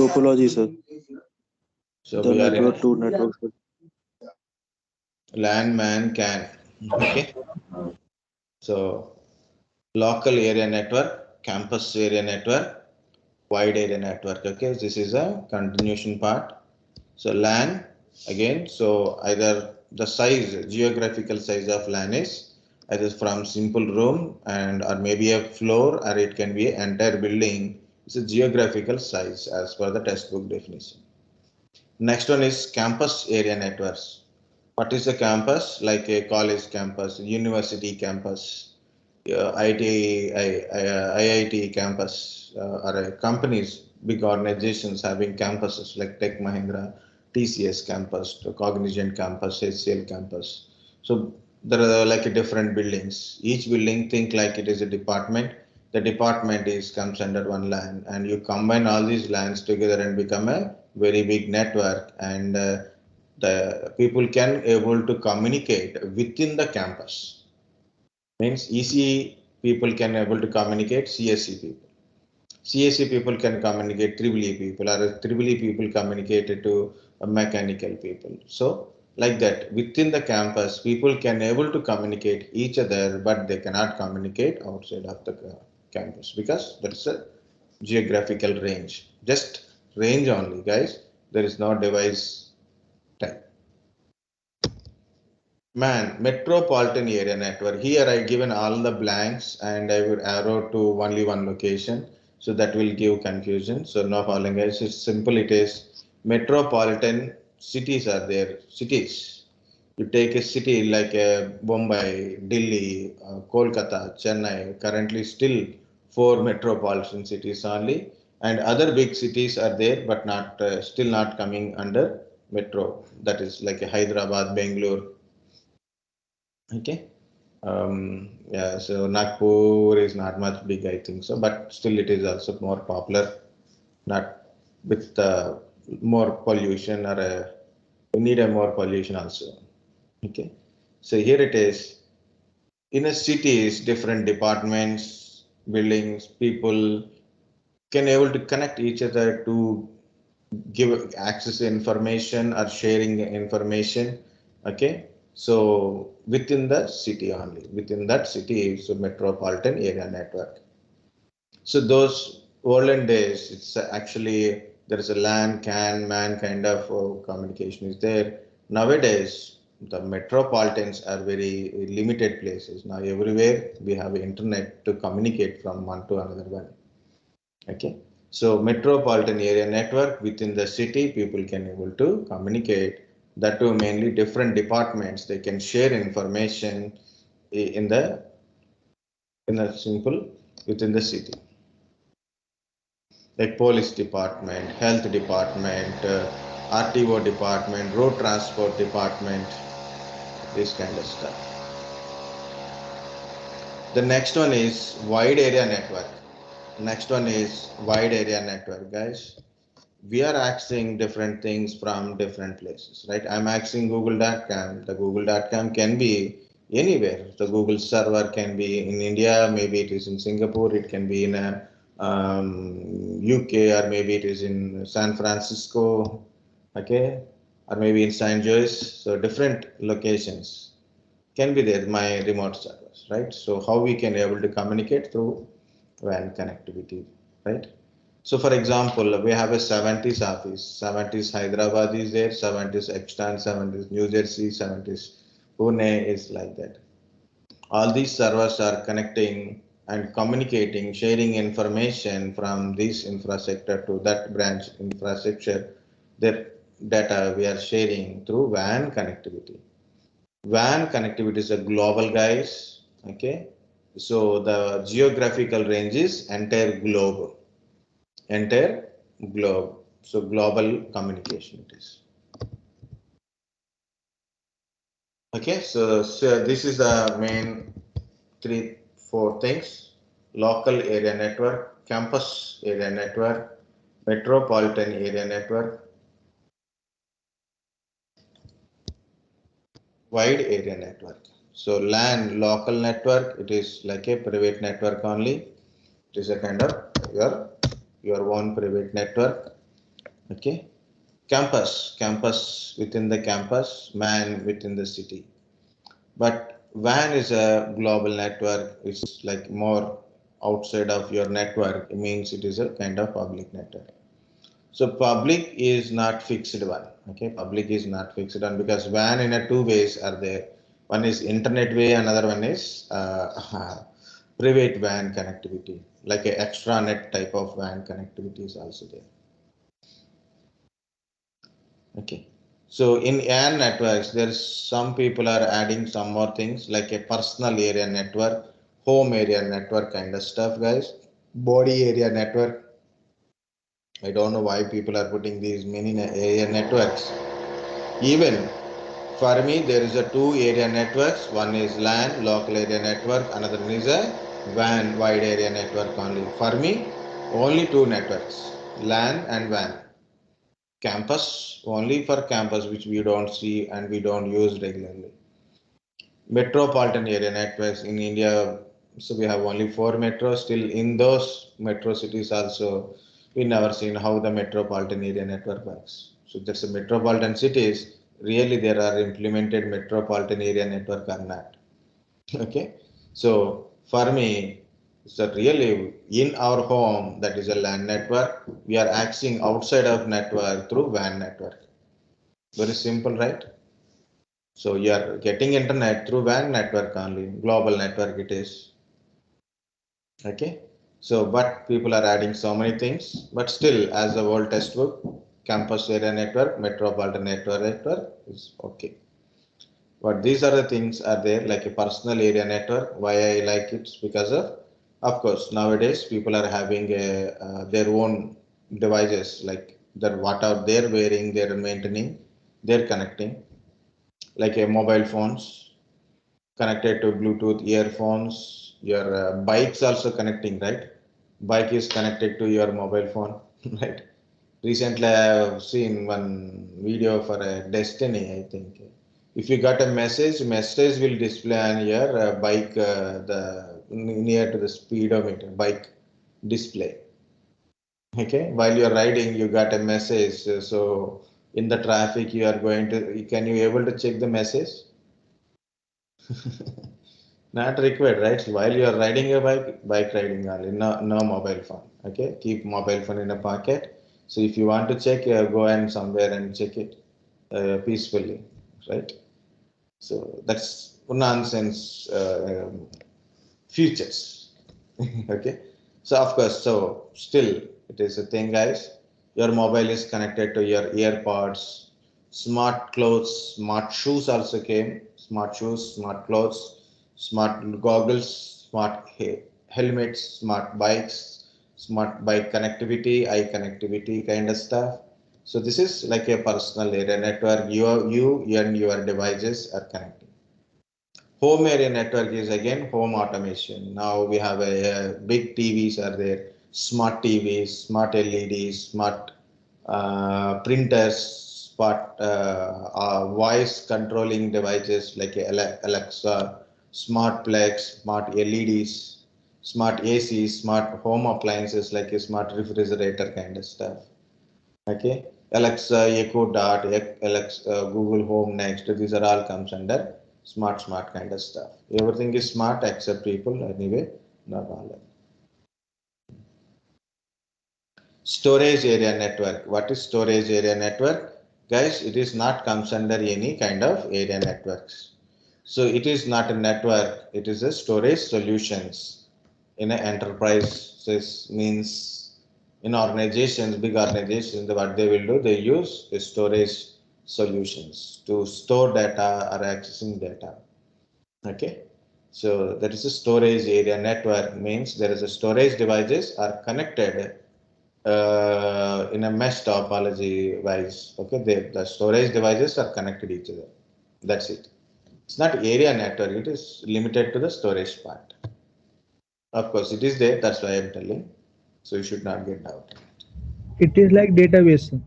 Topology, sir. So The we are network in to network. LAN, MAN, CAN. Okay. So local area network, campus area network, wide area network. Okay. This is a continuation part. So LAN again. So either the size, geographical size of LAN is either from simple room and or maybe a floor, or it can be an entire building. It's a geographical size as per the textbook definition. Next one is campus area networks. What is a campus? Like a college campus, university campus, IIT campus, or companies, big organizations having campuses like Tech Mahindra, TCS campus, Cognizant campus, HCL campus. So there are like different buildings. Each building think like it is a department. The department is comes under one LAN, and you combine all these LANs together and become a very big network, and the people can able to communicate within the campus. Means ECE people can able to communicate CSE people. CSE people can communicate EEE people, or EEE people communicate to mechanical people. So like that, within the campus, people can able to communicate each other, but they cannot communicate outside of the campus because there is a geographical range. Just range only, guys. There is no device type. Man, metropolitan area network. Here I given all the blanks and I would arrow to only one location. So that will give confusion. So no problem, guys. It's simple. It is metropolitan cities are there. Cities. You take a city like Bombay, Delhi, Kolkata, Chennai. Currently still 4 metropolitan cities only. And other big cities are there, but not still not coming under metro. That is like a Hyderabad, Bangalore. Okay. Yeah, so Nagpur is not much big, I think so, but still it is also more popular, not with more pollution, or we need a more pollution also. Okay. So here it is. In a cities, different departments, buildings, people can able to connect each other to give access information or sharing information. Okay. So within the city only, within that city is a metropolitan area network. So those olden days, it's actually there is a LAN, CAN, MAN kind of communication is there. Nowadays, the metropolitans are very limited places. Now everywhere we have internet to communicate from one to another one. Okay. So metropolitan area network within the city, people can able to communicate. That too mainly different departments. They can share information in the simple within the city, like police department, health department, RTO department, road transport department, this kind of stuff. The next one is wide area network. Next one is wide area network, guys. We are accessing different things from different places, right? I'm accessing google.com. The google.com can be anywhere. The Google server can be in India, maybe it is in Singapore, it can be in a, UK, or maybe it is in San Francisco, okay, or maybe in St. Louis. So different locations can be there, my remote servers, right? So how we can able to communicate through WAN connectivity, right? So for example, we have a 70s office, 70s Hyderabad is there, 70s Extant, 70s New Jersey, 70s Pune is like that. All these servers are connecting and communicating, sharing information from this infrastructure to that branch infrastructure. That data we are sharing through WAN connectivity. WAN connectivity is a global, guys. Okay. So the geographical range is entire globe. Entire globe. So global communication it is. Okay, so this is the main 3-4 things: local area network, campus area network, metropolitan area network, wide area network. So LAN, local network, it is like a private network only. It is a kind of your own private network. Okay. Campus within the campus, man within the city. But WAN is a global network. It's like more outside of your network. It means it is a kind of public network. So public is not fixed one. Okay, public is not fixed one because WAN in a two ways are there. One is internet way, another one is private WAN connectivity, like a extranet type of WAN connectivity is also there. Okay. So in WAN networks, there's some people are adding some more things like a personal area network, home area network kind of stuff, guys. Body area network. I don't know why people are putting these many area networks. Even for me, there is a two area networks. One is LAN, local area network. Another one is a WAN, wide area network only. For me, only two networks, LAN and WAN. Campus only for campus, which we don't see and we don't use regularly. Metropolitan area networks in India, so we have only four metros. Still, in those metro cities also, we never seen how the metropolitan area network works. So that's a metropolitan cities. Really, there are implemented metropolitan area network or not. Okay, so for me, so really in our home, that is a LAN network. We are accessing outside of network through WAN network. Very simple, right? So you are getting internet through WAN network only, global network it is. Okay. So, but people are adding so many things, but still, as the old textbook, campus area network, metropolitan network is okay. But these are the things are there like a personal area network. Why I like it because of course, nowadays people are having their own devices like that. What are they wearing, they're maintaining, they're connecting like a mobile phones connected to Bluetooth earphones. Your bike's also connecting, right? Bike is connected to your mobile phone, right? Recently, I have seen one video for a Destiny, I think. If you got a message will display on your bike, the near to the speedometer, bike display. Okay, while you're riding, you got a message. So in the traffic, you are going to, can you able to check the message? Not required, right? While you are riding a bike riding only, no mobile phone. Okay, keep mobile phone in a pocket. So if you want to check, go and somewhere and check it peacefully, right? So that's nonsense futures. Okay, so of course, so still it is a thing, guys. Your mobile is connected to your earpods, smart clothes, smart shoes also came. Smart shoes, smart clothes, smart goggles, smart helmets, smart bikes, smart bike connectivity, eye connectivity kind of stuff. So this is like a personal area network. You and your devices are connected. Home area network is again home automation. Now we have a big TVs are there, smart TVs, smart LEDs, smart printers, smart voice controlling devices like Alexa, smart plugs, smart LEDs, smart ACs, smart home appliances like a smart refrigerator kind of stuff. Okay, Alexa, Echo Dot, Alexa, Google Home Next. These are all comes under smart kind of stuff. Everything is smart except people anyway, not all. Storage area network. What is storage area network? Guys, it is not comes under any kind of area networks. So it is not a network. It is a storage solutions in an enterprise. This means in organizations, big organizations, what they will do, they use the storage solutions to store data or accessing data. Okay. So that is a storage area network means there is a storage devices are connected in a mesh topology wise. Okay, the storage devices are connected each other. That's it. It's not area network. It is limited to the storage part. Of course, it is there. That's why I'm telling. So you should not get doubt. It is like database.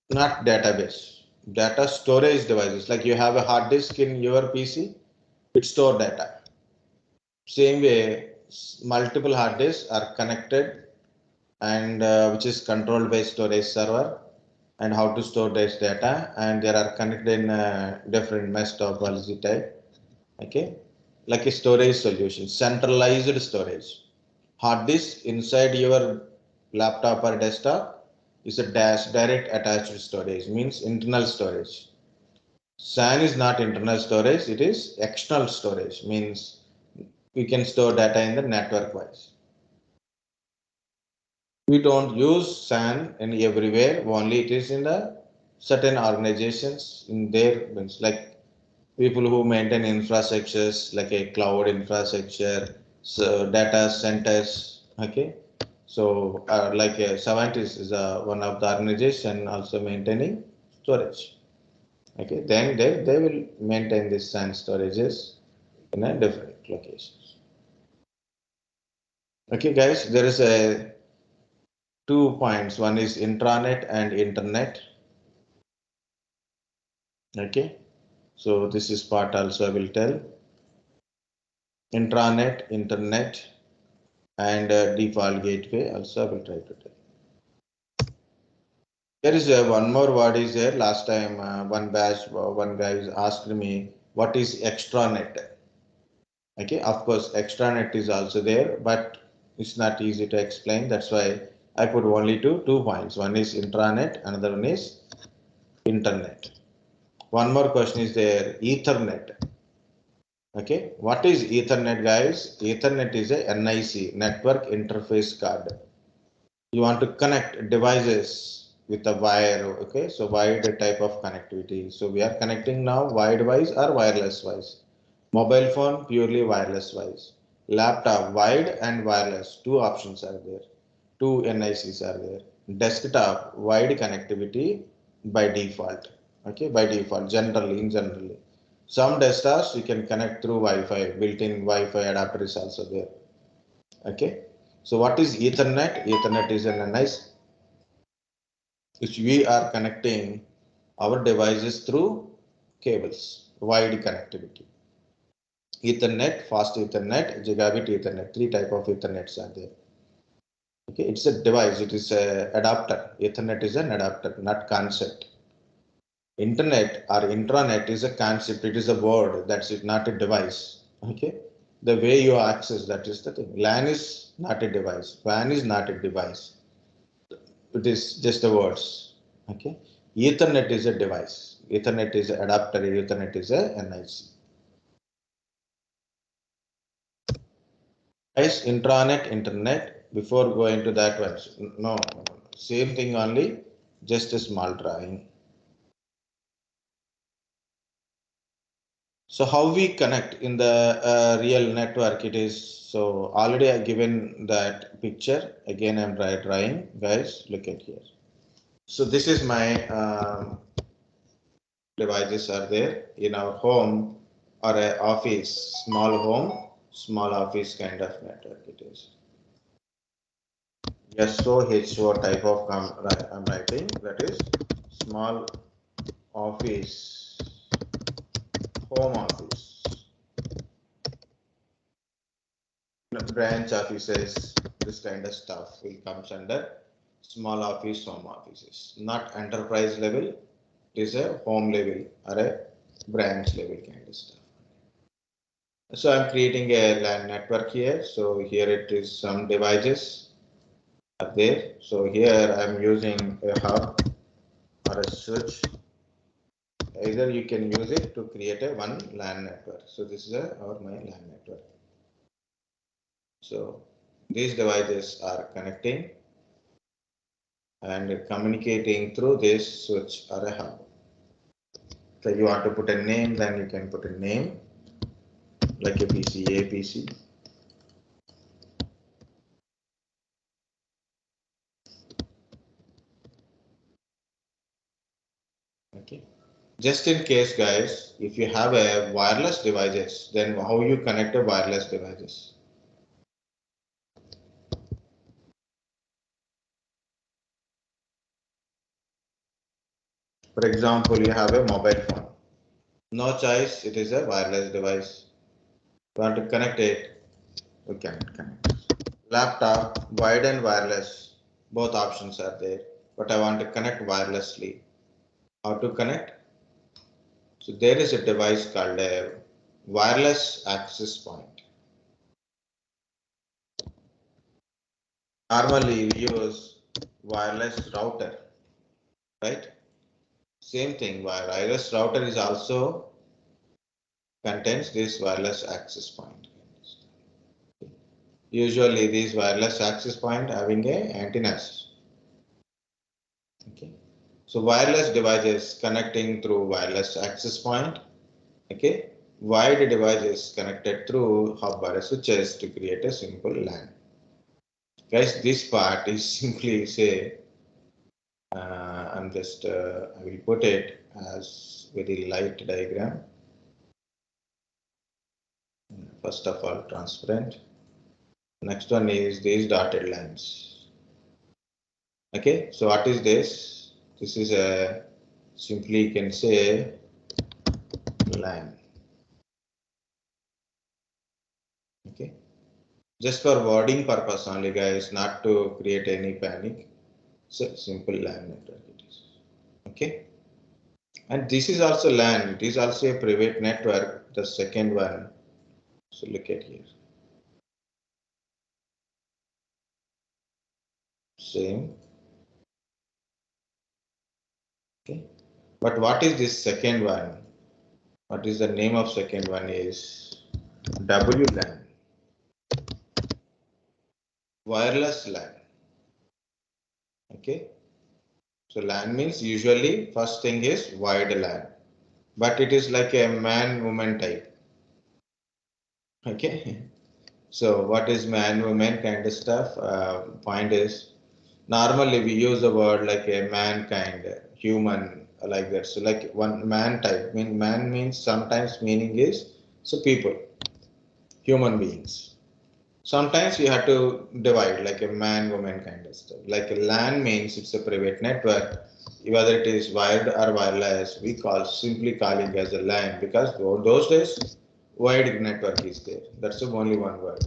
Not database. Data storage devices. Like you have a hard disk in your PC, it store data. Same way, multiple hard disks are connected and which is controlled by storage server, and how to store this data, and they are connected in different mesh topology type. Okay, like a storage solution, centralized storage. Hard disk inside your laptop or desktop is a direct attached storage, means internal storage. SAN is not internal storage, it is external storage, means we can store data in the network wise. We don't use SAN in everywhere, only it is in the certain organizations in their means, like people who maintain infrastructures like a cloud infrastructure, so data centers. Okay, so like Savantis is one of the organization also maintaining storage. Okay, then they will maintain this SAN storages in a different locations. Okay, guys, there is a 2 points. One is intranet and internet. Okay, so this is part also I will tell. Intranet, internet, and default gateway also I will try to tell. There is one more word is there. Last time one guy asked me what is extranet. Okay, of course extranet is also there, but it's not easy to explain. That's why I put only 2 points. One is intranet, another one is internet. One more question is there, Ethernet. Okay, what is Ethernet, guys? Ethernet is a NIC, Network Interface Card. You want to connect devices with a wire. Okay, so wide type of connectivity. So we are connecting now wired wise or wireless wise. Mobile phone purely wireless wise. Laptop wired and wireless. Two options are there. Two NICs are there. Desktop wide connectivity by default. Okay, by default, generally. Some desktops you can connect through Wi-Fi, built-in Wi-Fi adapter is also there. Okay, so what is Ethernet? Ethernet is an NIC which we are connecting our devices through cables, wide connectivity. Ethernet, fast Ethernet, gigabit Ethernet, three type of Ethernets are there. Okay, it's a device, it is a adapter. Ethernet is an adapter, not concept. Internet or intranet is a concept, it is a word, that's it, not a device. Okay, the way you access, that is the thing. LAN is not a device, WAN is not a device, it is just the words. Okay, Ethernet is a device, Ethernet is an adapter, Ethernet is a NIC. Guys, intranet, internet, before going to that one, no, same thing only, just a small drawing. So how we connect in the real network, it is, so already I given that picture, again I'm drawing, guys, look at here. So this is my devices are there in our home or a office, small home, small office kind of network it is. SOHO type of I'm writing, that is small office, home office. Branch offices, this kind of stuff will comes under small office, home offices, not enterprise level. It is a home level or a branch level kind of stuff. So I'm creating a LAN network here. So here it is, some devices are there. So here I'm using a hub or a switch. Either you can use it to create a one LAN network. So this is my LAN network. So these devices are connecting and communicating through this switch or a hub. So you want to put a name, then you can put a name like a PC, a PC. Okay. Just in case, guys, if you have a wireless devices, then how you connect a wireless devices? For example, you have a mobile phone. No choice, it is a wireless device. You want to connect it, you can connect. Laptop, wired and wireless. Both options are there, but I want to connect wirelessly. How to connect? So there is a device called a wireless access point. Normally we use wireless router, right? Same thing, wireless router is also contains this wireless access point. Usually these wireless access point having a antennas. Okay. So wireless devices connecting through wireless access point. Okay. Wired devices connected through hub or switches to create a simple LAN. Guys, this part is simply say, I will put it as very light diagram. First of all, transparent. Next one is these dotted lines. Okay, so what is this? This is a simply you can say line. Okay, just for wording purpose only, guys, not to create any panic. So simple LAN network it is. Okay, and this is also LAN. It is also a private network. The second one. So look at here. Same. Okay, but what is this second one? What is the name of second one is WLAN. Wireless LAN. Okay, so LAN means usually first thing is wired LAN, but it is like a man-woman type. Okay, so what is man-woman kind of stuff? Point is normally we use the word like a mankind, human like that. So like one man type. Man means sometimes meaning is so people, human beings. Sometimes you have to divide like a man woman kind of stuff. Like a LAN means it's a private network. Whether it is wired or wireless, we call simply calling as a LAN because those days wired network is there. That's the only one word.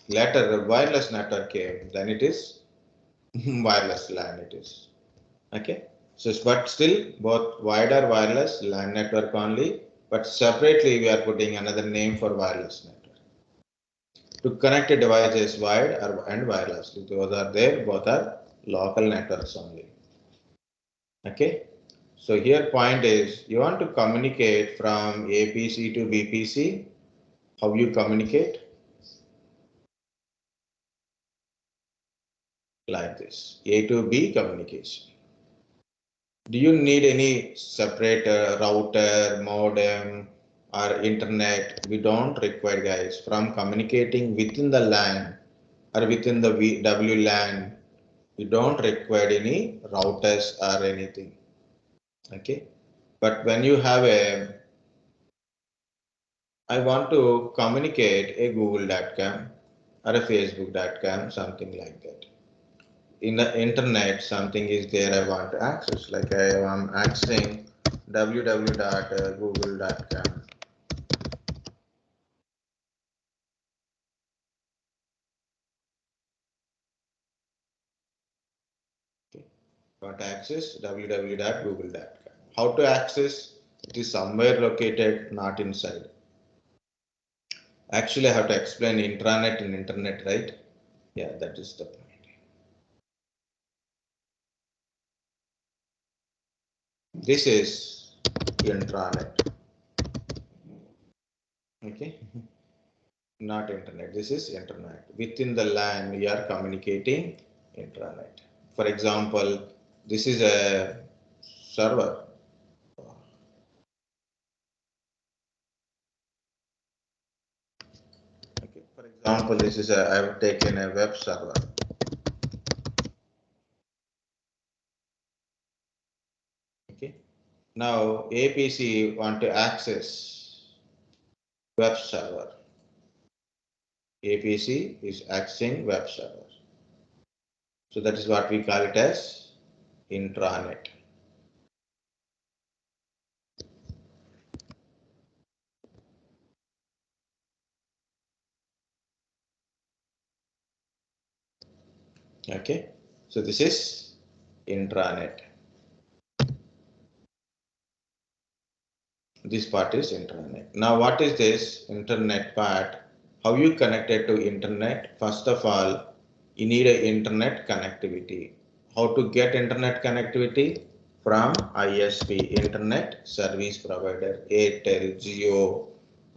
Later the wireless network came, then it is wireless LAN it is. Okay. So but still both wired or wireless LAN network only, but separately we are putting another name for wireless network. To connect a device is wired and wirelessly. Those are there, both are local networks only. Okay. So here point is you want to communicate from APC to BPC. How you communicate? Like this. A to B communication. Do you need any separate router, modem, or internet? We don't require, guys. From communicating within the LAN or within the WLAN, you don't require any routers or anything. Okay, but when you have I want to communicate a google.com or a facebook.com, something like that. In the internet something is there I want to access, like I am accessing www.google.com. Okay, want to access www.google.com. How to access? It is somewhere located, not inside. Actually, I have to explain intranet and internet, right? Yeah, that is the point. This is intranet. Okay, not internet. This is internet. Within the LAN, we are communicating intranet. For example, this is a server. Okay, for example, this is a I have taken a web server. Okay. Now APC want to access web server. APC is accessing web server. So that is what we call it as intranet. Okay. So this is intranet. This part is intranet. Now what is this internet part? How you connected to internet? First of all, you need a internet connectivity. How to get internet connectivity? From ISP, Internet Service Provider, Airtel, Jio,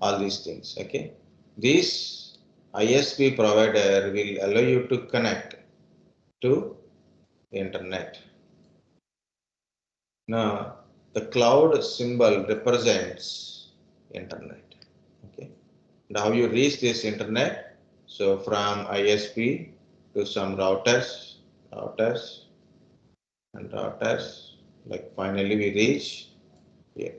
all these things. Okay. This ISP provider will allow you to connect to internet. Now, the cloud symbol represents internet. Okay. And how you reach this internet? So from ISP to some routers, and routers. Like finally we reach here.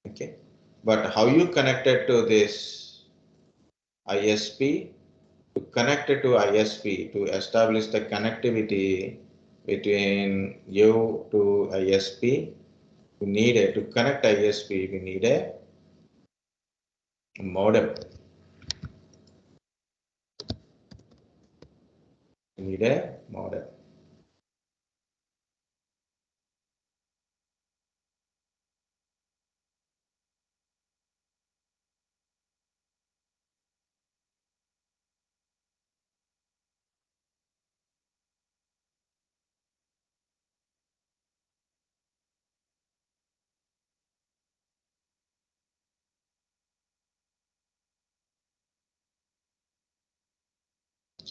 Okay. But how you connected to this ISP? To connect it to ISP to establish the connectivity between you to ISP, we need a to connect ISP, we need a modem. We need a modem.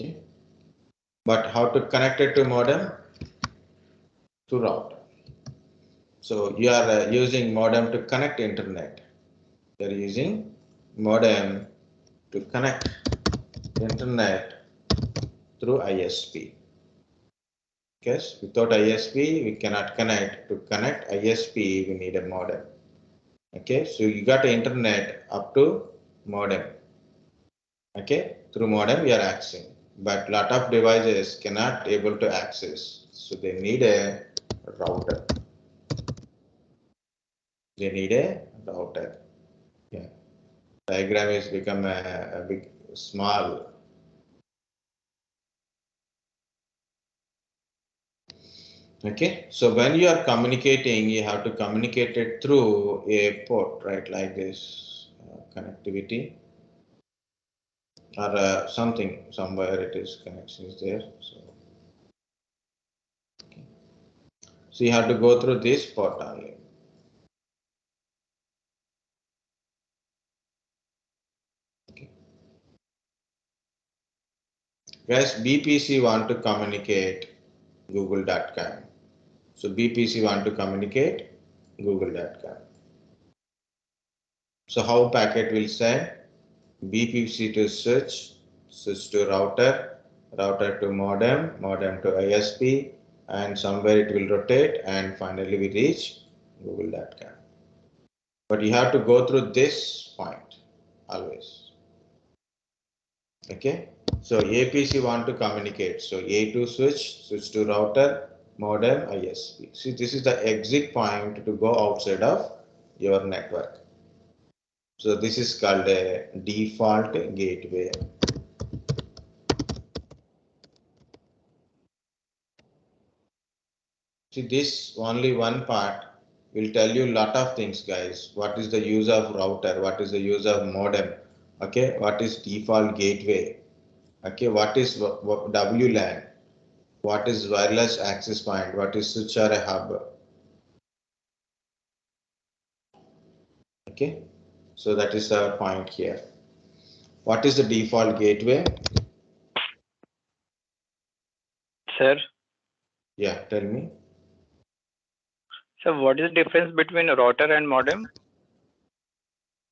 Okay. But how to connect it to modem? To router. So you are using modem to connect internet. You are using modem to connect internet through ISP. Because without ISP, we cannot connect. To connect ISP, we need a modem. Okay, so you got the internet up to modem. Okay, through modem we are accessing, but lot of devices cannot able to access. So they need a router. They need a router. Yeah, diagram is become a big small. Okay, so when you are communicating, you have to communicate it through a port, right? Like this connectivity or something, somewhere it is connection is there. So you have to go through this port only. Okay. Guys, BPC want to communicate google.com. So BPC want to communicate google.com. So how packet will send? BPC to switch, switch to router, router to modem, modem to ISP, and somewhere it will rotate, and finally we reach google.com. But you have to go through this point always. Okay. So APC want to communicate. So A2 switch, switch to router, modem, ISP. See, this is the exit point to go outside of your network. So this is called a default gateway. See, this only one part will tell you a lot of things, guys. What is the use of router? What is the use of modem? Okay, what is default gateway? Okay, what is WLAN? What is wireless access point? What is switch or a hub? Okay, so that is our point here. What is the default gateway? Sir, Yeah, tell me. so what is the difference between router and modem?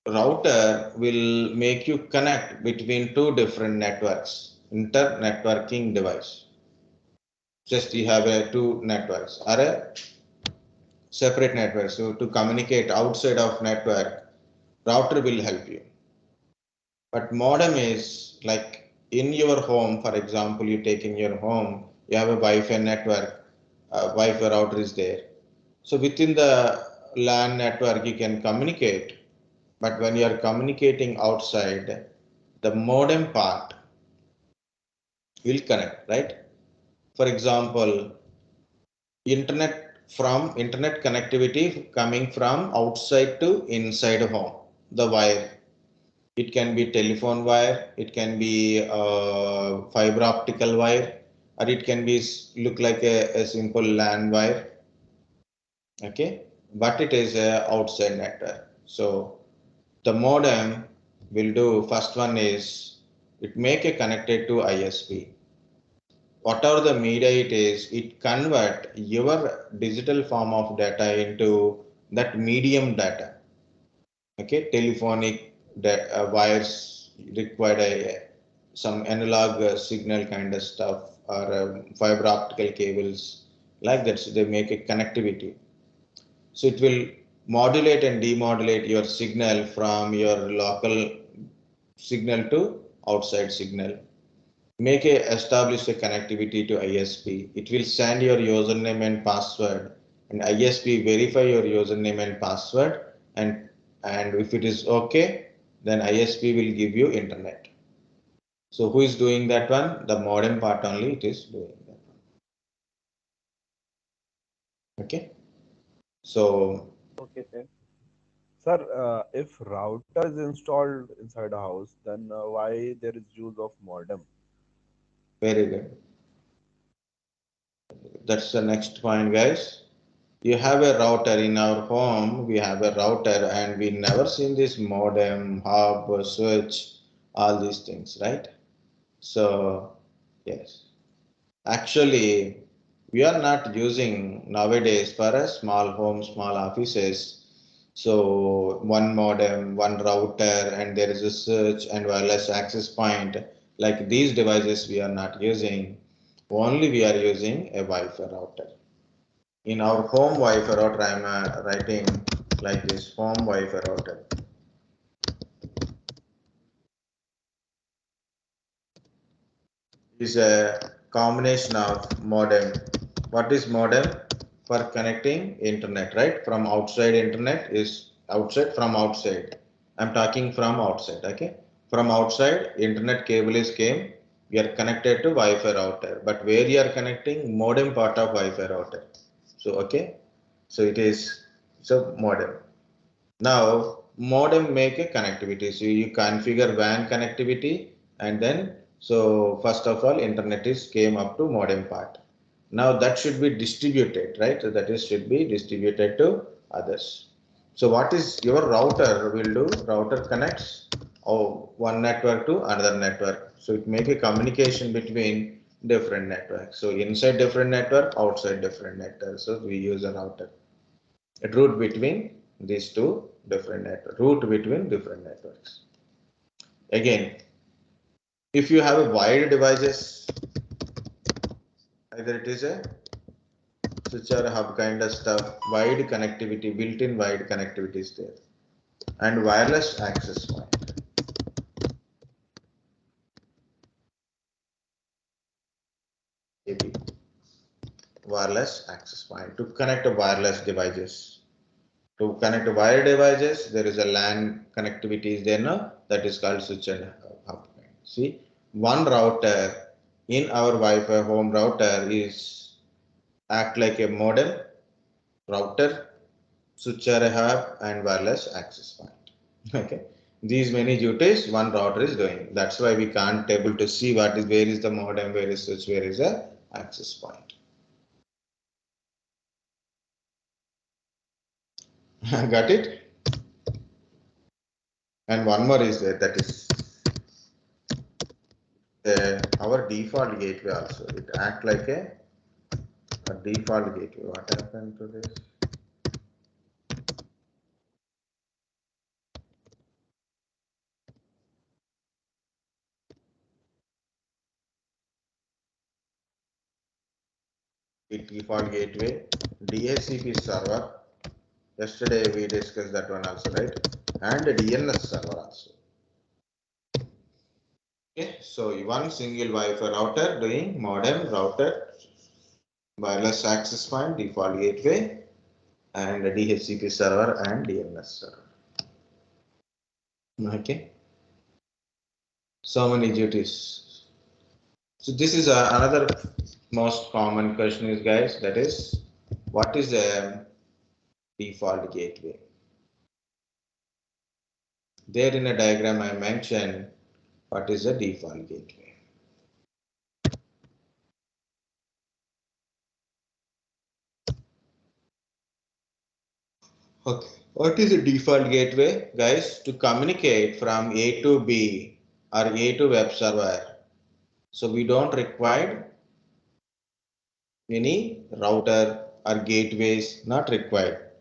Router will make you connect between two different networks, inter-networking device. Just you have two networks or a separate network. So to communicate outside of network, router will help you. But modem is like in your home, for example, you take in your home, you have a Wi-Fi network, Wi-Fi router is there. So within the LAN network, you can communicate, but when you are communicating outside, the modem part will connect, right? For example, internet connectivity coming from outside to inside home, the wire. It can be telephone wire, it can be fiber optical wire, or it can be look like a simple LAN wire. Okay, but it is a outside network. So the modem will do, first one is it make a connected to ISP. Whatever the media it is, it convert your digital form of data into that medium data. Okay, telephonic wires required some analog signal kind of stuff, or fiber optical cables like that. So they make a connectivity. So it will modulate and demodulate your signal from your local signal to outside signal. Establish a connectivity to ISP. It will send your username and password, and ISP verify your username and password, and if it is okay, then ISP will give you internet. So who is doing that one? The modem part only it is doing that one. Okay. So Okay, sir. Sir, if router is installed inside a house, then why there is use of modem? very good. That's the next point, guys. You have a router in our home. We have a router, and we never seen this modem, hub, switch, all these things, right? So yes. Actually, we are not using nowadays for a small home, small offices. So one modem, one router, and there is a search and wireless access point. Like these devices, we are not using. Only we are using a Wi-Fi router. In our home Wi-Fi router, I am writing like this: home Wi-Fi router. Is a combination of modem. What is modem? For connecting internet, right? From outside internet is outside, from outside. I'm talking from outside, okay? From outside, internet cable is came. We are connected to Wi-Fi router. But where you are connecting? Modem part of Wi-Fi router. So, okay. So it is so modem. Now, modem make a connectivity. So you configure WAN connectivity, and then so first of all, internet is came up to modem part. Now that should be distributed, right? So that is should be distributed to others. So what is your router will do? Router connects one network to another network. So it make a communication between different networks. So inside different network, outside different network. So we use a router. A route between these two different networks. Route between different networks. Again, if you have a wired devices, either it is a switch or a hub kind of stuff, wide connectivity, built-in wide connectivity is there, and wireless access point. AB, wireless access point to connect wireless devices. To connect wired devices, there is a LAN connectivity is there now, that is called switch and hub. See, one router in our Wi-Fi home router is act like a modem, router, switcher hub, and wireless access point. Okay, these many duties one router is doing. That's why we can't able to see what is where is the modem, where is switch, where is the access point. Got it? And one more is there, that is our default gateway also. It act like a default gateway. What happened to this? Default gateway, DHCP server. Yesterday we discussed that one also, right? And DNS server also. Okay, so one single Wi-Fi router doing modem, router, wireless access point, default gateway, and a DHCP server and DNS server. Okay, so many duties. So this is another Most common question is, guys, that is, what is a default gateway? There in a diagram I mentioned what is a default gateway. Okay. What is a default gateway? Guys, to communicate from A to B or A to web server. So we don't require any router or gateways, not required.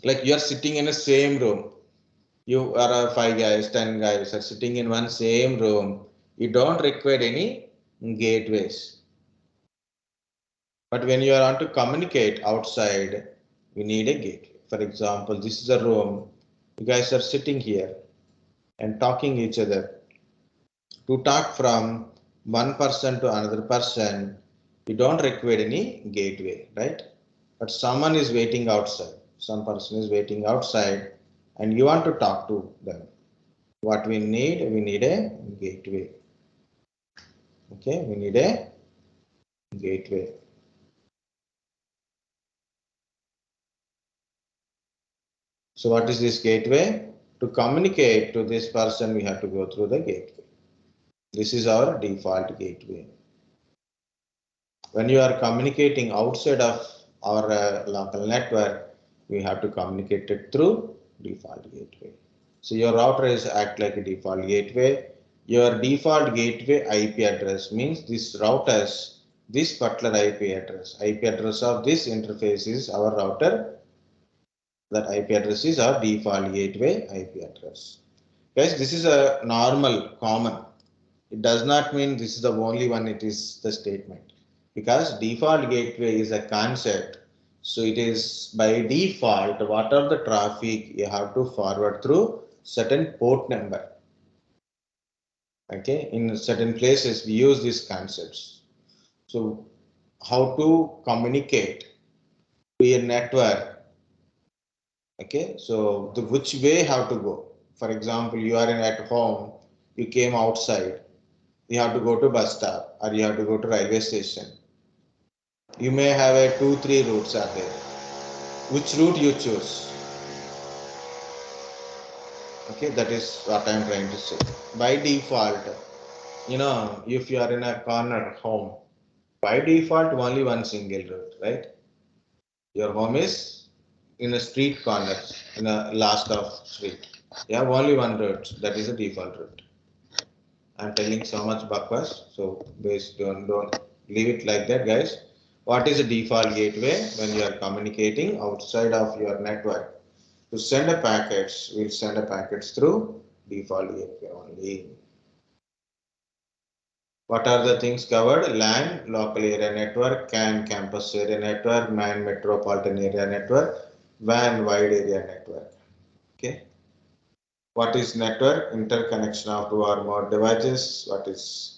Like you are sitting in the same room. You are 5 guys, 10 guys are sitting in one same room. You don't require any gateways. But when you are on to communicate outside, you need a gateway. For example, this is a room. You guys are sitting here and talking each other. To talk from one person to another person, you don't require any gateway, right? But someone is waiting outside. Some person is waiting outside and you want to talk to them. What we need a gateway. Okay, we need a gateway. So what is this gateway? To communicate to this person, we have to go through the gateway. This is our default gateway. When you are communicating outside of our local network, we have to communicate it through default gateway. So your router is act like a default gateway. Your default gateway IP address means this router's this particular IP address of this interface is our router. That IP address is our default gateway IP address. Guys, this is a normal, common. It does not mean this is the only one, it is the statement. Because default gateway is a concept. So it is by default, whatever the traffic you have to forward through certain port number. Okay, in certain places we use these concepts. So how to communicate to a network. Okay, so the which way how to go. For example, you are at home, you came outside, you have to go to bus stop or you have to go to railway station. You may have a 2-3 routes are there. Which route you choose? Okay, that is what I am trying to say. By default, if you are in a corner home, by default only one single route, right? Your home is in a street corner, in a last of street. You have only one route, that is a default route. I'm telling so much bakwas, so please don't leave it like that, guys. What is a default gateway? When you are communicating outside of your network, to send a packets, we'll send a packets through default gateway only. What are the things covered? LAN, local area network, CAN, campus area network, MAN, metropolitan area network, WAN, wide area network. Okay. What is network? Interconnection of two or more devices. What is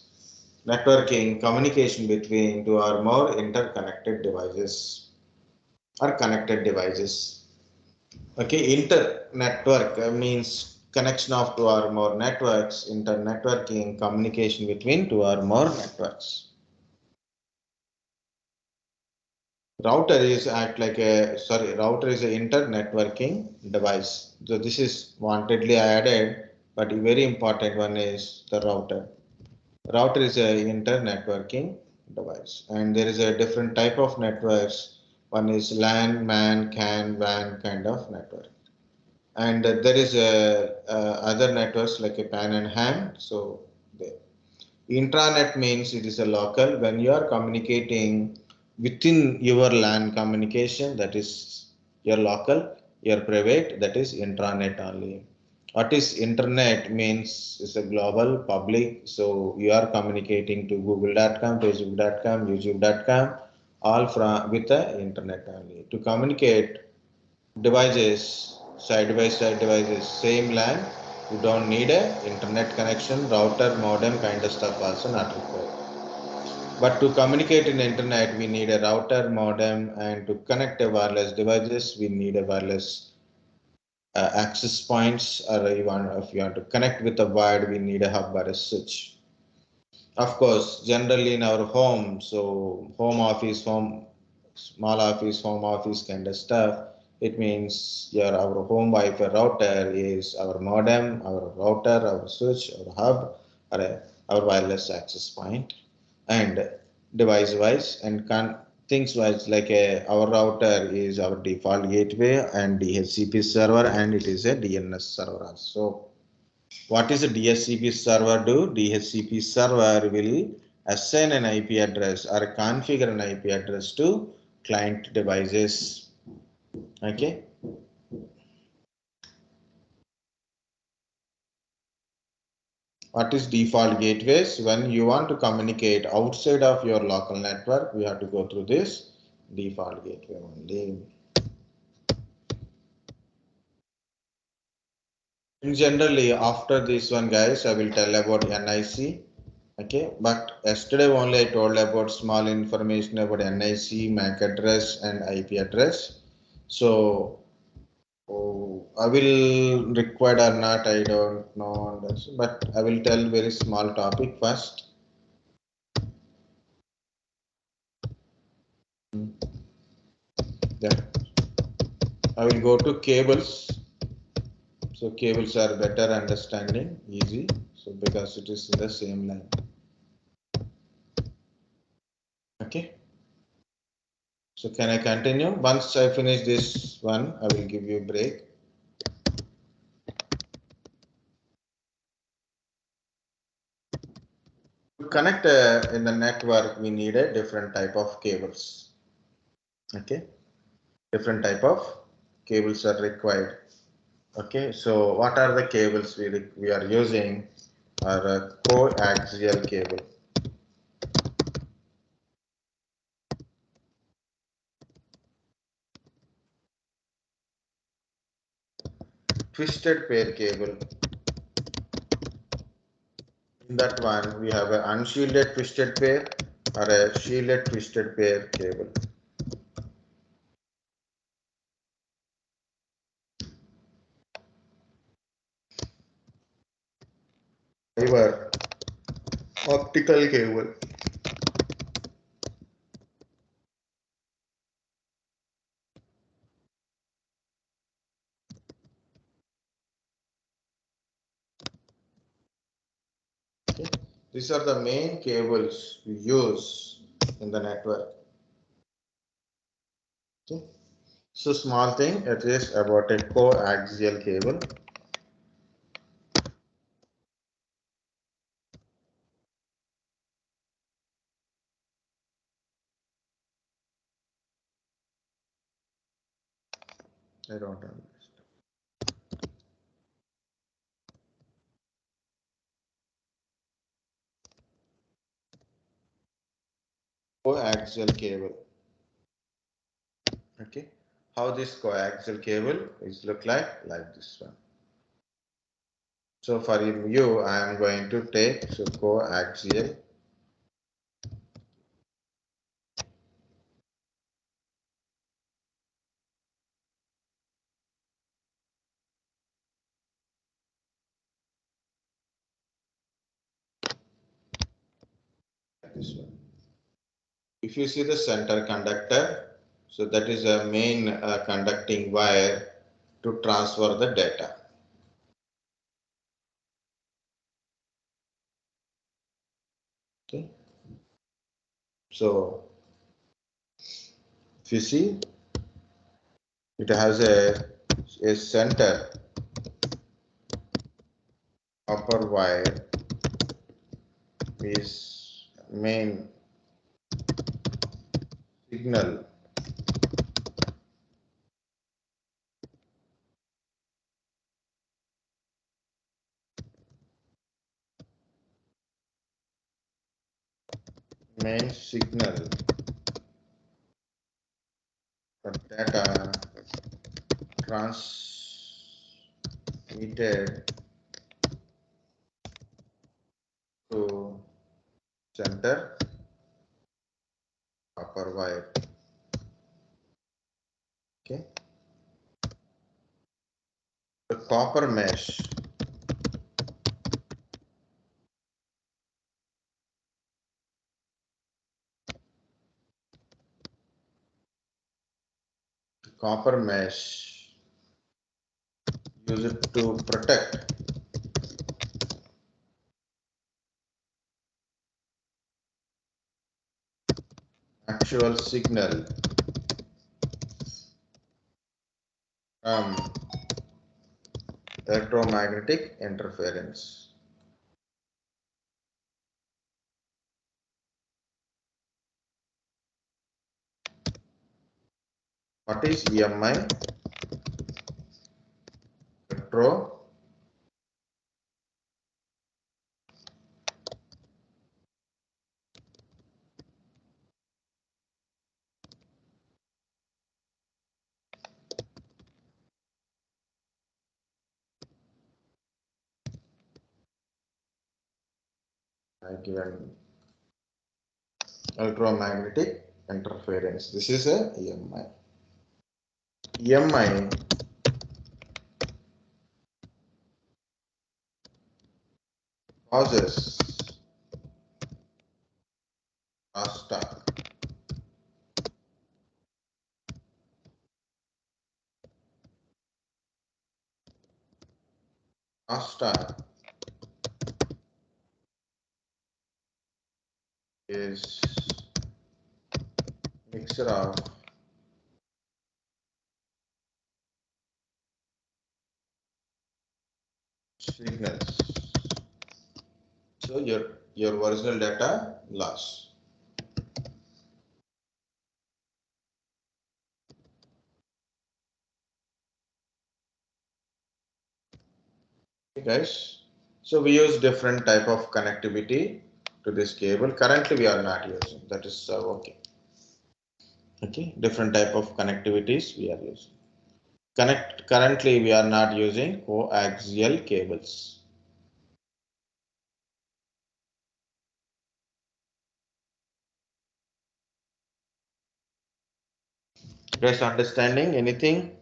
networking? Communication between two or more interconnected devices or connected devices. Okay, inter-network means connection of two or more networks, inter-networking, communication between two or more networks. Router is router is an inter-networking device. So this is wantedly added, but a very important one is the router. Router is an inter-networking device, and there is a different type of networks. One is LAN, MAN, CAN, WAN kind of network. And there is other networks like a PAN and HAN. So the intranet means it is a local. When you are communicating within your LAN communication, that is your local, your private, that is intranet only. What is internet means is a global public. So you are communicating to google.com, facebook.com, youtube.com, all from with the internet only. To communicate devices, side by side devices, same LAN, you don't need a internet connection, router, modem kind of stuff also not required. But to communicate in the internet, we need a router, modem, and to connect a wireless devices, we need a wireless access points, or if you want to connect with a wired, we need a hub or a switch. Of course, generally in our home, so home office, small office, home office kind of stuff, it means our home Wi-Fi router is our modem, our router, our switch, our hub, or our wireless access point, and device wise and things wise like our router is our default gateway and DHCP server, and it is a DNS server. So what is a DHCP server do? DHCP server will assign an IP address or configure an IP address to client devices. Okay. What is default gateways? When you want to communicate outside of your local network, we have to go through this default gateway only. In generally, after this one, guys, I will tell about NIC. Okay, but yesterday only I told about small information about NIC, MAC address, and IP address. So, I will require or not, I don't know, but I will tell very small topic first. Yeah, I will go to cables. So cables are better understanding, easy. So because it is in the same line. Okay. So can I continue? Once I finish this one, I will give you a break. To connect in the network, we need a different type of cables. Okay. Different type of cables are required. Okay. So what are the cables we are using? Are a coaxial cable. Twisted pair cable. In that one, we have an unshielded twisted pair or a shielded twisted pair cable. Fiber optical cable. Okay. These are the main cables we use in the network. Okay. So small thing, it is about a coaxial cable. I don't understand. Coaxial cable. Okay. How this coaxial cable is look like this one. So for you, I am going to take so coaxial. This one. If you see the center conductor, so that is a main conducting wire to transfer the data. Okay. So if you see, it has a center upper wire is main signal. Main signal for data transmitted to center upper wire. Okay. The copper mesh copper mesh, use it to protect actual signal from electromagnetic interference. What is EMI? Electro given electromagnetic interference. This is a EMI. EMI causes crosstalk. Crosstalk is mixture of signals. So your original data loss. Okay, guys. So we use different type of connectivity to this cable. Currently we are not using. That is okay. Okay, different type of connectivities we are using. Currently we are not using coaxial cables. Guys, understanding anything?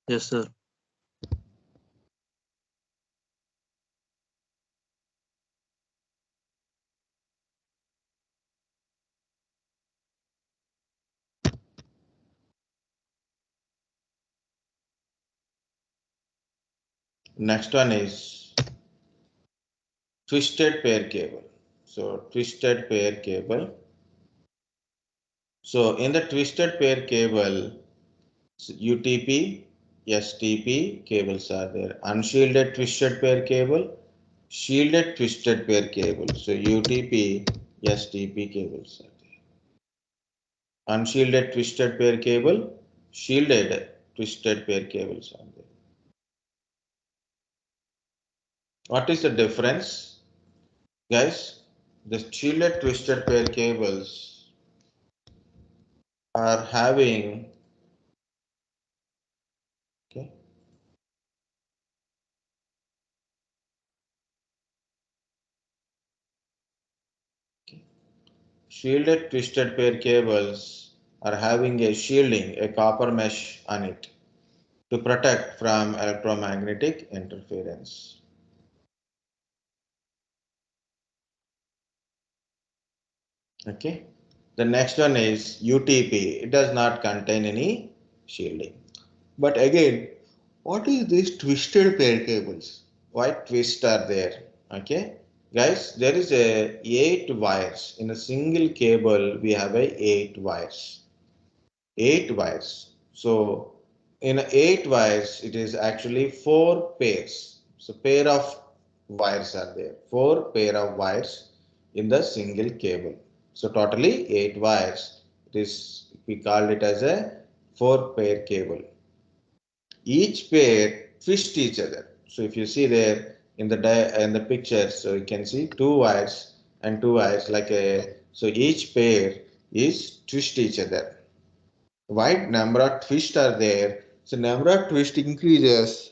Yes, sir. Next one is twisted pair cable. So twisted pair cable. So in the twisted pair cable, UTP, STP cables are there. Unshielded twisted pair cable, shielded twisted pair cable. So UTP, STP cables are there. Unshielded twisted pair cable, shielded twisted pair cables are there. What is the difference? Guys, the shielded twisted pair cables are having, okay, shielded twisted pair cables are having a shielding, a copper mesh on it to protect from electromagnetic interference. Okay. The next one is UTP. It does not contain any shielding. But again, what is this twisted pair cables? Why twists are there? Okay. Guys, there is a 8 wires. In a single cable, we have a 8 wires. 8 wires. So in 8 wires, it is actually 4 pairs. So pair of wires are there. 4 pair of wires in the single cable. So totally 8 wires. It is, we called it as a 4 pair cable. Each pair twist each other. So if you see there in the picture, so you can see 2 wires and 2 wires like a, so each pair is twist each other. Why number of twists are there? So number of twist increases,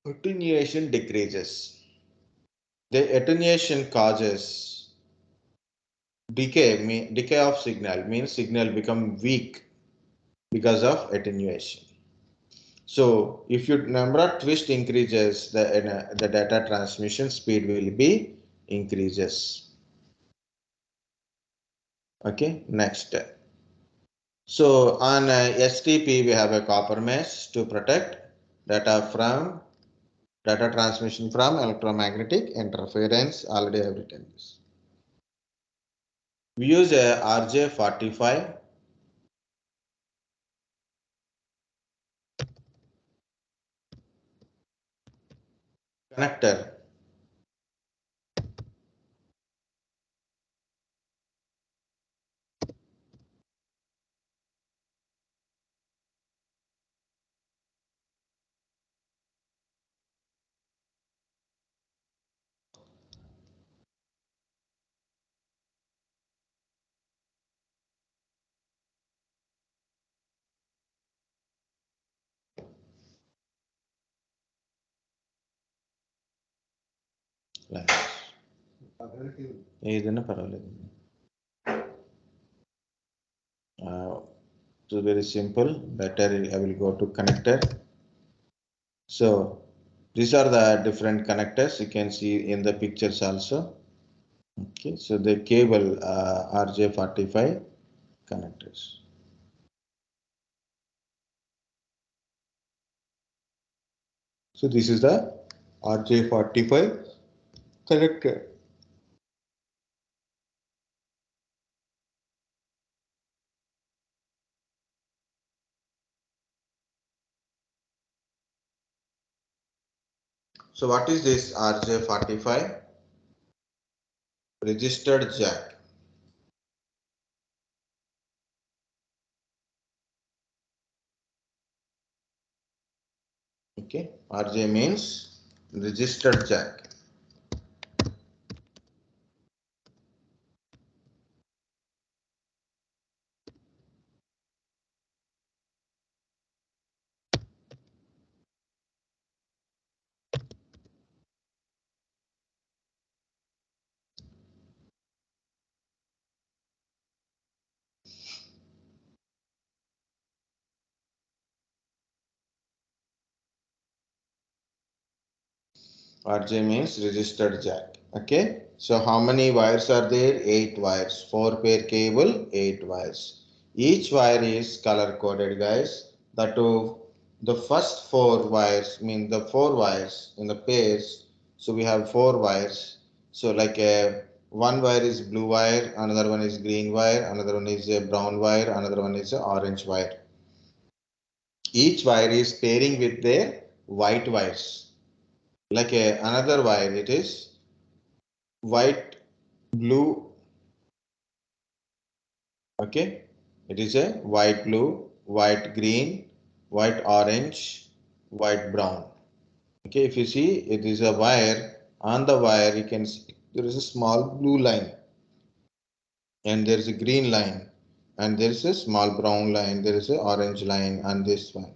attenuation decreases. The attenuation causes decay. Decay of signal means signal become weak because of attenuation. So if your number of twist increases, the data transmission speed will be increases. Okay, next. So on STP, we have a copper mesh to protect data transmission from electromagnetic interference. Already I have written this. We use a RJ45 connector. Like this. ఏదైనా పర్వాలేదు. So very simple. Better I will go to connector. So these are the different connectors you can see in the pictures also. Okay, so the cable RJ45 connectors. So this is the RJ45 connector. So what is this RJ45? Registered jack. Okay, RJ means registered jack. RJ means registered jack. Okay, so how many wires are there? 8 wires. 4 pair cable, 8 wires. Each wire is color coded, guys. The first 4 wires mean the 4 wires in the pairs. So we have 4 wires. So like one wire is blue wire, another one is green wire, another one is a brown wire, another one is a orange wire. Each wire is pairing with their white wires. Like another wire, it is white, blue. Okay, it is a white, blue, white, green, white, orange, white, brown. Okay, if you see, it is a wire. On the wire, you can see there is a small blue line, and there is a green line, and there is a small brown line. There is a orange line on this one.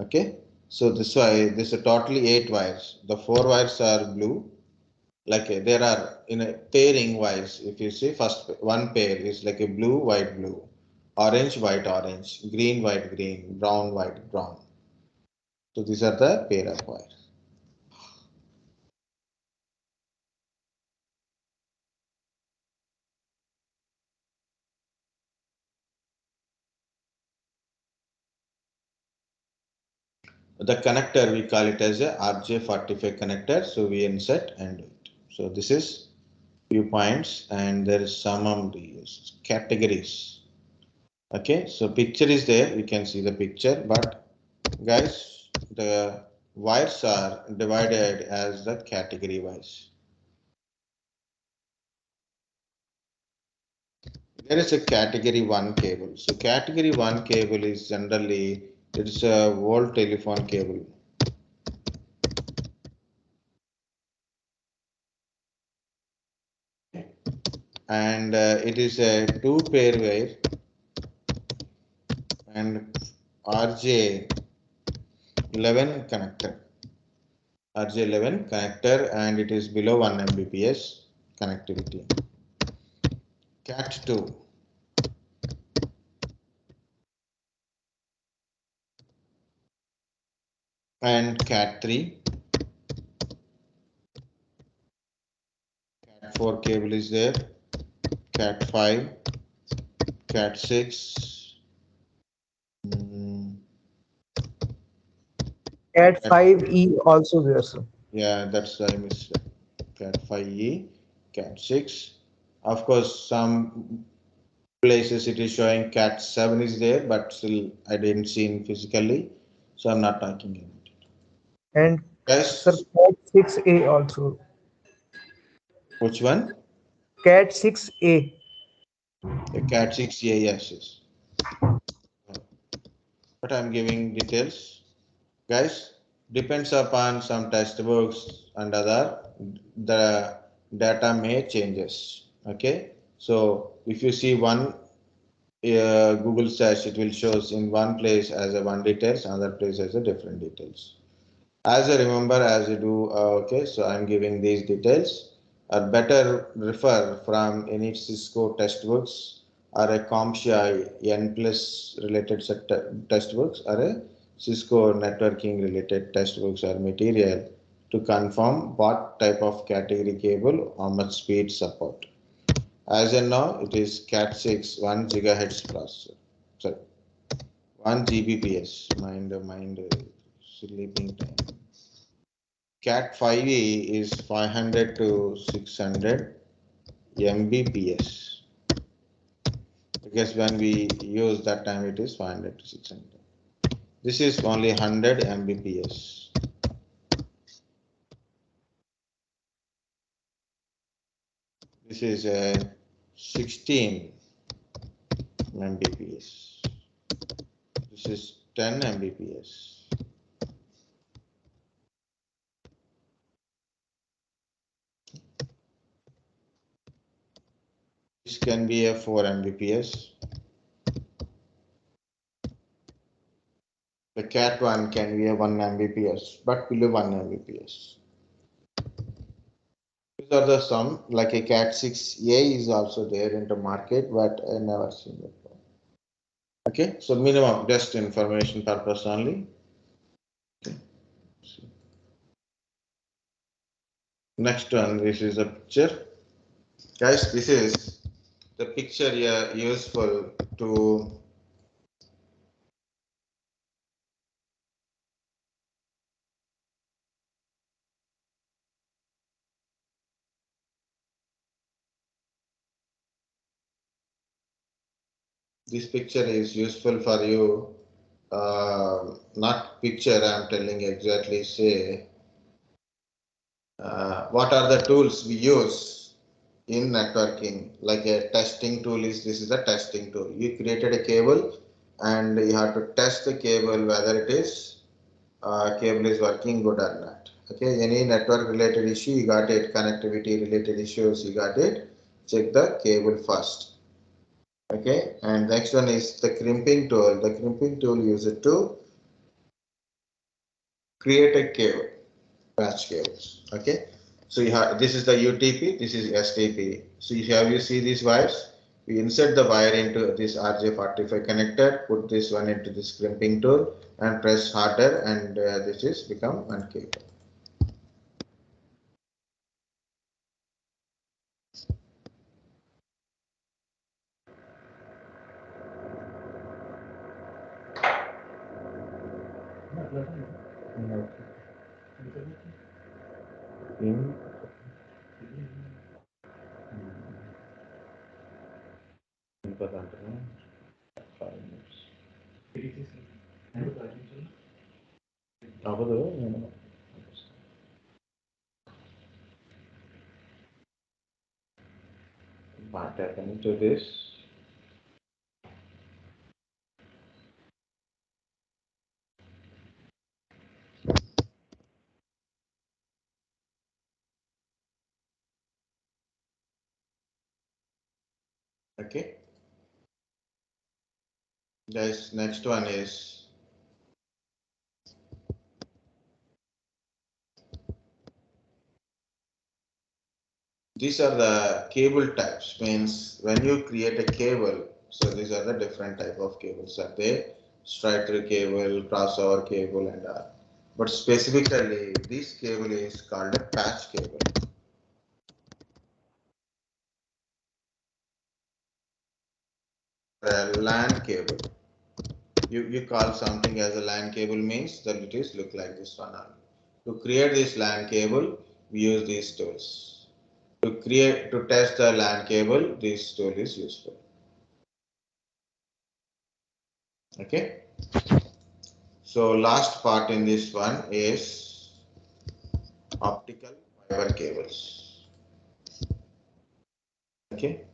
Okay, so this why this is totally 8 wires. The 4 wires are blue. Like there are in a pairing wise, if you see first one pair is like a blue white blue, orange white orange, green white green, brown white brown. So these are the pair of wires. The connector we call it as a RJ45 connector, so we insert and do it. So this is few points, and there is some of these categories. Okay, so picture is there, we can see the picture, but guys, the wires are divided as the category wise. There is a category 1 cable. So category 1 cable is generally, it's a old telephone cable. And it is a 2 pair wire and RJ11 connector. RJ11 connector, and it is below 1 Mbps connectivity. Cat2. and Cat 3. Cat 4 cable is there. Cat 5, Cat 6. Cat 5E also there, sir. Yeah, that's I missed. Cat 5e, Cat 6. Of course, some places it is showing Cat 7 is there, but still I didn't see it physically, so I'm not talking about it. And sir, Yes, Cat 6A also. which one? Cat 6A. The Cat 6, yes. But I'm giving details. Guys, depends upon some textbooks and other, the data may changes. Okay, so if you see one Google search, it will shows in one place as a one details, another place as a different details. As I remember, as you do, okay, so I'm giving these details. Or better refer from any Cisco textbooks or a Coaxial N plus related textbooks or a Cisco networking related textbooks or material to confirm what type of category cable, how much speed support. As in now, it is Cat 6, 1 gigahertz processor. Sorry, 1 Gbps. Mind, sleeping time. Cat 5e is 500 to 600 Mbps. Because when we use that time, it is 500 to 600. This is only 100 Mbps. This is a 16 Mbps. This is 10 Mbps. This can be a 4 Mbps. The Cat 1 can be a 1 Mbps, but below 1 Mbps. These are the some, like a Cat 6A is also there in the market, but I never seen it. Okay, so minimum just information purpose only. Okay. Next one, this is a picture. Guys, this is the picture here useful to this picture is useful for you. Not picture, I'm telling exactly say what are the tools we use in networking. Like a testing tool is, this is a testing tool. You created a cable and you have to test the cable whether it is cable is working good or not. Okay, any network related issue you got it, connectivity related issues you got it, check the cable first. Okay, and next one is the crimping tool. The crimping tool used to create a cable, patch cables. Okay, so you have, this is the UTP, this is STP. So you see these wires, we insert the wire into this RJ45 connector, put this one into this crimping tool and press harder, and this is become one cable. In five minutes. అవ్వదు నేను what happened to this. Okay, guys, next one is these are the cable types. Means when you create a cable, so these are the different type of cables are there. Straight through cable, crossover cable, and all. but specifically this cable is called a patch cable. A LAN cable. You call something as a LAN cable means that it is look like this one. To create this LAN cable, we use these tools. To test the LAN cable, this tool is useful. Okay. So last part in this one is optical fiber cables. Okay.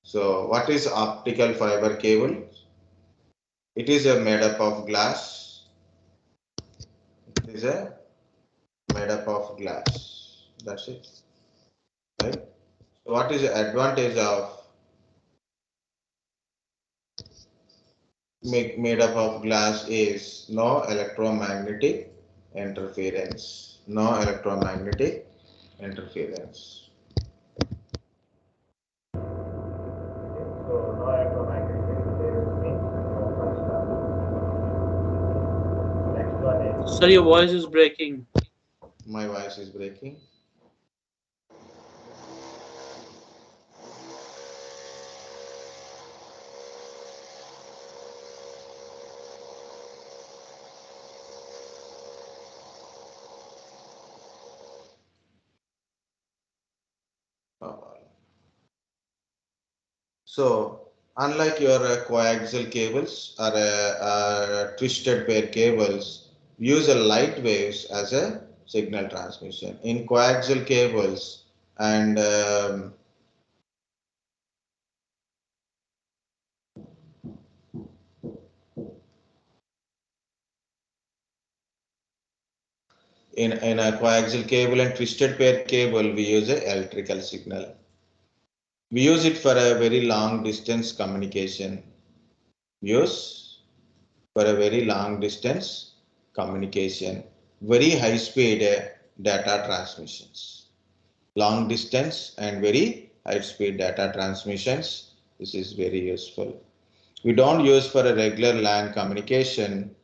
So what is optical fiber cable? It is a made up of glass. It is a made up of glass. That's it. Right. So what is the advantage of made up of glass is no electromagnetic interference. No electromagnetic interference. So no electromagnetic interference means no crosstalk. Next one is Sir, your voice is breaking. my voice is breaking. So, unlike your coaxial cables or twisted pair cables, use a light waves as a signal transmission. In coaxial cables and in a coaxial cable and twisted pair cable, we use a electrical signal. We use it for a very long distance communication. Use for a very long distance communication, very high speed data transmissions. Long distance and very high speed data transmissions. This is very useful. We don't use for a regular LAN communication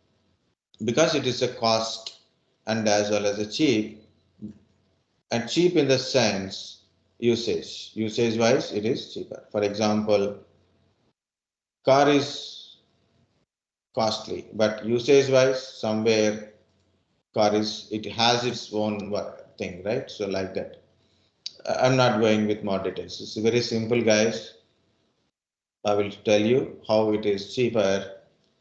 because it is a cost and as well as a cheap, and cheap in the sense usage wise it is cheaper. For example, car is costly, but usage wise somewhere car is, it has its own thing, right? So like that. I'm not going with more details. It's very simple, guys. I will tell you how it is cheaper.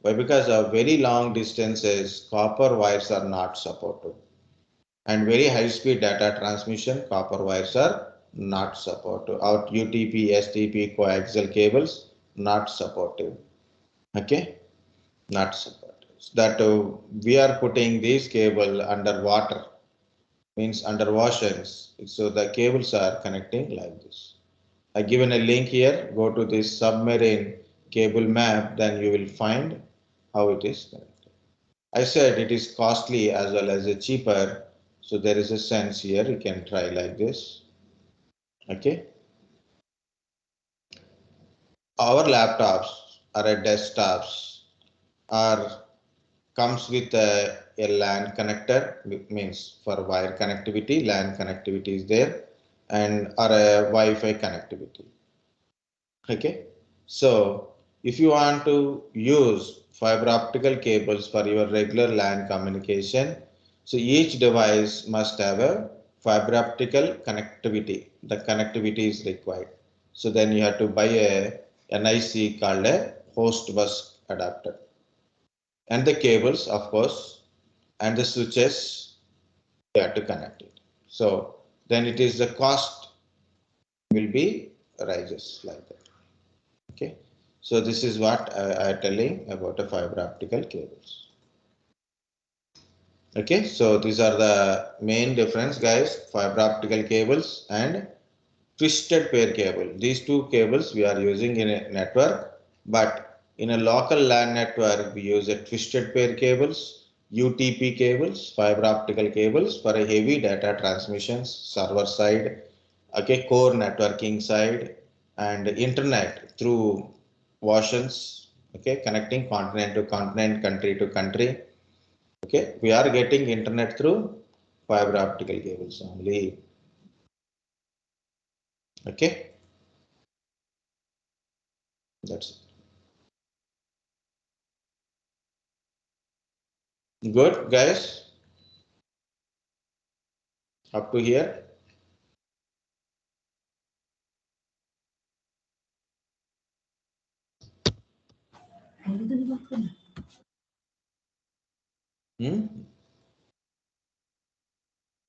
Why? Because of very long distances, copper wires are not supported. And very high speed data transmission, copper wires are not supported. Out UTP, STP, coaxial cables, not supportive. Okay? Not supportive. So that we are putting this cable under water, means under oceans. So the cables are connecting like this. I given a link here. Go to this submarine cable map, then you will find how it is connected. I said it is costly as well as a cheaper. So there is a sense here. You can try like this. Okay. Our laptops or desktops are comes with a LAN connector, means for wire connectivity, LAN connectivity is there, and or a Wi-Fi connectivity. Okay, so if you want to use fiber optical cables for your regular LAN communication, so each device must have a fiber optical connectivity. The connectivity is required. So then you have to buy a NIC called a host bus adapter, and the cables, of course, and the switches, you have to connect it. So then it is the cost will be rises like that. Okay, so this is what I am telling about the fiber optical cables. Okay, so these are the main difference, guys, fiber optical cables and twisted pair cable. These two cables we are using in a network, but in a local LAN network we use a twisted pair cables, UTP cables, fiber optical cables for a heavy data transmissions, server side, okay, core networking side, and internet through oceans, okay, connecting continent to continent, country to country, Okay, we are getting internet through fiber optical cables only. Okay, that's it. Good, guys. Up to here.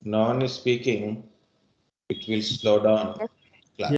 No one is speaking. It will slow down.